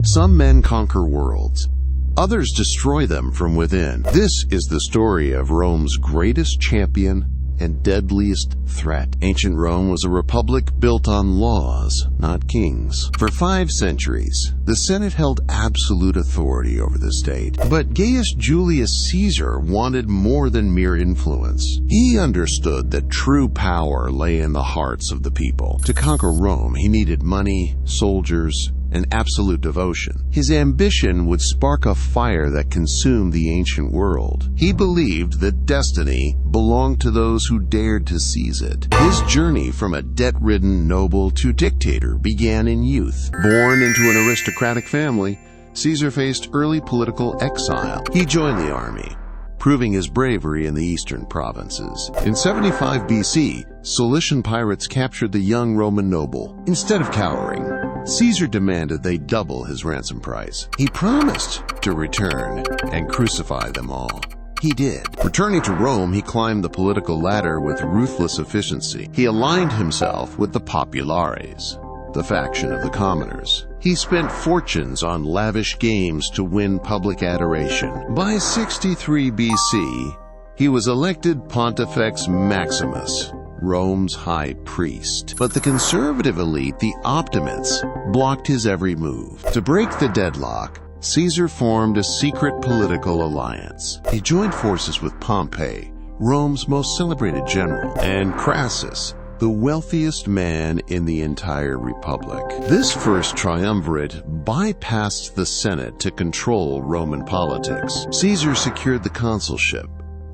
Some men conquer worlds. Others destroy them from within. This is the story of Rome's greatest champion and deadliest threat. Ancient Rome was a republic built on laws, not kings. For 5 centuries, the Senate held absolute authority over the state. But Gaius Julius Caesar wanted more than mere influence. He understood that true power lay in the hearts of the people. To conquer Rome, he needed money, soldiers, and absolute devotion. His ambition would spark a fire that consumed the ancient world. He believed that destiny belonged to those who dared to seize it. His journey from a debt-ridden noble to dictator began in youth. Born into an aristocratic family, Caesar faced early political exile. He joined the army, proving his bravery in the eastern provinces. In 75 BC, Cilician pirates captured the young Roman noble. Instead of cowering, Caesar demanded they double his ransom price. He promised to return and crucify them all. He did. Returning to Rome, he climbed the political ladder with ruthless efficiency. He aligned himself with the populares, the faction of the commoners. He spent fortunes on lavish games to win public adoration. By 63 BC, he was elected Pontifex Maximus, Rome's high priest. But the conservative elite, the optimates, blocked his every move. To break the deadlock, Caesar formed a secret political alliance. He joined forces with Pompey, Rome's most celebrated general, and Crassus, the wealthiest man in the entire republic. This First Triumvirate bypassed the Senate to control Roman politics. Caesar secured the consulship,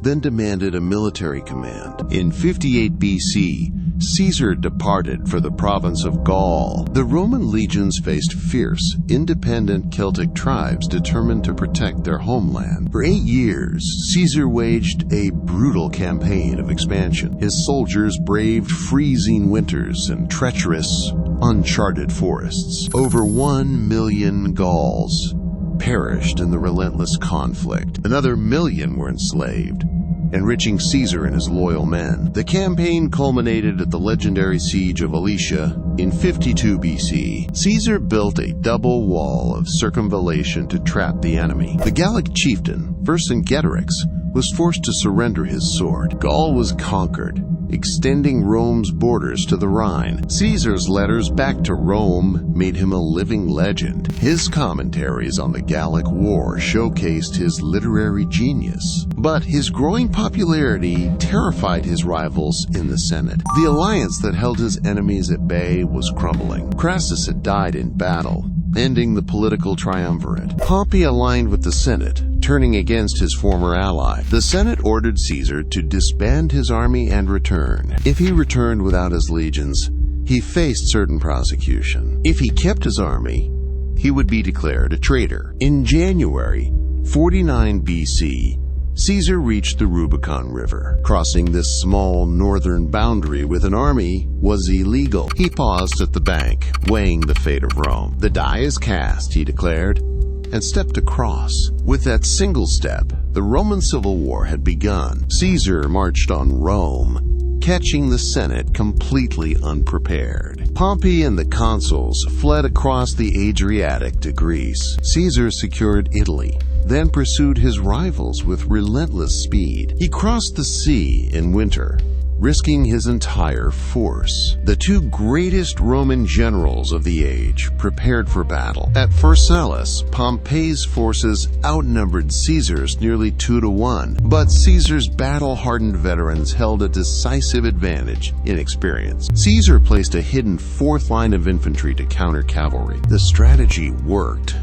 then demanded a military command. In 58 BC, Caesar departed for the province of Gaul. The Roman legions faced fierce, independent Celtic tribes determined to protect their homeland. For 8 years, Caesar waged a brutal campaign of expansion. His soldiers braved freezing winters and treacherous, uncharted forests. Over 1 million Gauls perished in the relentless conflict. Another 1 million were enslaved, enriching Caesar and his loyal men. The campaign culminated at the legendary siege of Alesia in 52 BC. Caesar built a double wall of circumvallation to trap the enemy. The Gallic chieftain, Vercingetorix, was forced to surrender his sword. Gaul was conquered, extending Rome's borders to the Rhine. Caesar's letters back to Rome made him a living legend. His commentaries on the Gallic Wars showcased his literary genius. But his growing popularity terrified his rivals in the Senate. The alliance that held his enemies at bay was crumbling. Crassus had died in battle, ending the political triumvirate. Pompey aligned with the Senate, turning against his former ally. The Senate ordered Caesar to disband his army and return. If he returned without his legions, he faced certain prosecution. If he kept his army, he would be declared a traitor. In January 49 BC, Caesar reached the Rubicon River. Crossing this small northern boundary with an army was illegal. He paused at the bank, weighing the fate of Rome. The die is cast, he declared, and stepped across. With that single step, the Roman Civil War had begun. Caesar marched on Rome, catching the Senate completely unprepared. Pompey and the consuls fled across the Adriatic to Greece. Caesar secured Italy, then pursued his rivals with relentless speed. He crossed the sea in winter, risking his entire force. The 2 greatest Roman generals of the age prepared for battle. At Pharsalus, Pompey's forces outnumbered Caesar's nearly 2-to-1, but Caesar's battle-hardened veterans held a decisive advantage in experience. Caesar placed a hidden 4th line of infantry to counter cavalry. The strategy worked,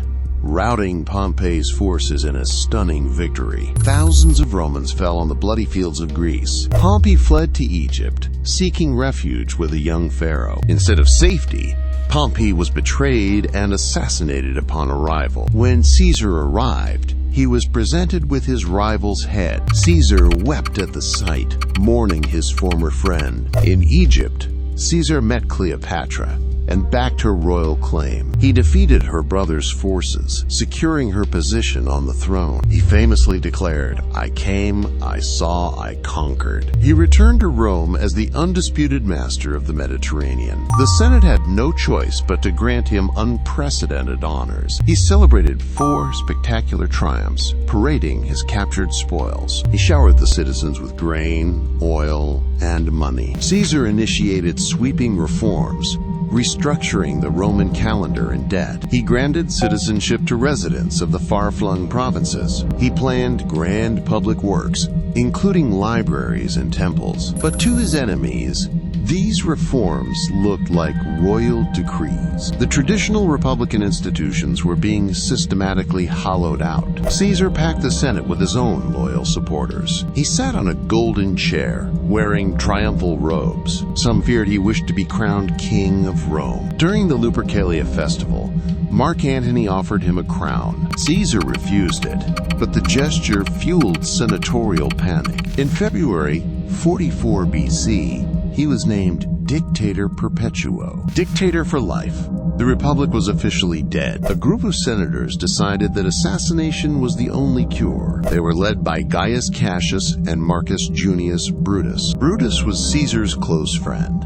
routing Pompey's forces in a stunning victory. Thousands of Romans fell on the bloody fields of Greece. Pompey fled to Egypt, seeking refuge with a young pharaoh. Instead of safety, Pompey was betrayed and assassinated upon arrival. When Caesar arrived, he was presented with his rival's head. Caesar wept at the sight, mourning his former friend. In Egypt, Caesar met Cleopatra, and backed her royal claim. He defeated her brother's forces, securing her position on the throne. He famously declared, "I came, I saw, I conquered." He returned to Rome as the undisputed master of the Mediterranean. The Senate had no choice but to grant him unprecedented honors. He celebrated 4 spectacular triumphs, parading his captured spoils. He showered the citizens with grain, oil, and money. Caesar initiated sweeping reforms, restructuring the Roman calendar and debt. He granted citizenship to residents of the far-flung provinces. He planned grand public works, including libraries and temples. But to his enemies, these reforms looked like royal decrees. The traditional republican institutions were being systematically hollowed out. Caesar packed the Senate with his own loyal supporters. He sat on a golden chair, wearing triumphal robes. Some feared he wished to be crowned king of Rome. During the Lupercalia festival, Mark Antony offered him a crown. Caesar refused it, but the gesture fueled senatorial panic. In February 44 BC, he was named Dictator Perpetuo, dictator for life. The Republic was officially dead. A group of senators decided that assassination was the only cure. They were led by Gaius Cassius and Marcus Junius Brutus. Brutus was Caesar's close friend,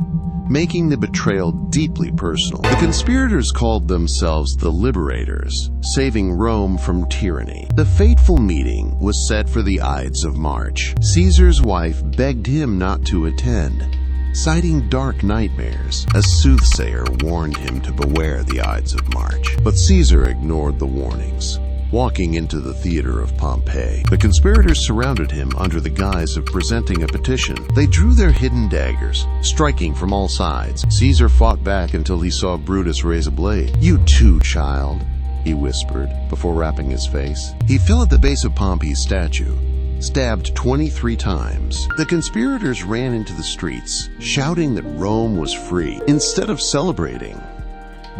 making the betrayal deeply personal. The conspirators called themselves the Liberators, saving Rome from tyranny. The fateful meeting was set for the Ides of March. Caesar's wife begged him not to attend, citing dark nightmares. A soothsayer warned him to beware the Ides of March. But Caesar ignored the warnings, walking into the theater of Pompeii. The conspirators surrounded him under the guise of presenting a petition. They drew their hidden daggers, striking from all sides. Caesar fought back until he saw Brutus raise a blade. "You too, child," he whispered, before wrapping his face. He fell at the base of Pompey's statue, stabbed 23 times. The conspirators ran into the streets, shouting that Rome was free. Instead of celebrating,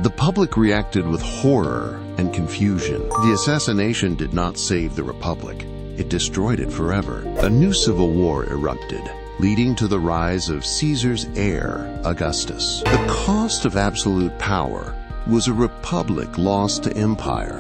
the public reacted with horror and confusion. The assassination did not save the Republic. It destroyed it forever. A new civil war erupted, leading to the rise of Caesar's heir, Augustus. The cost of absolute power was a republic lost to empire.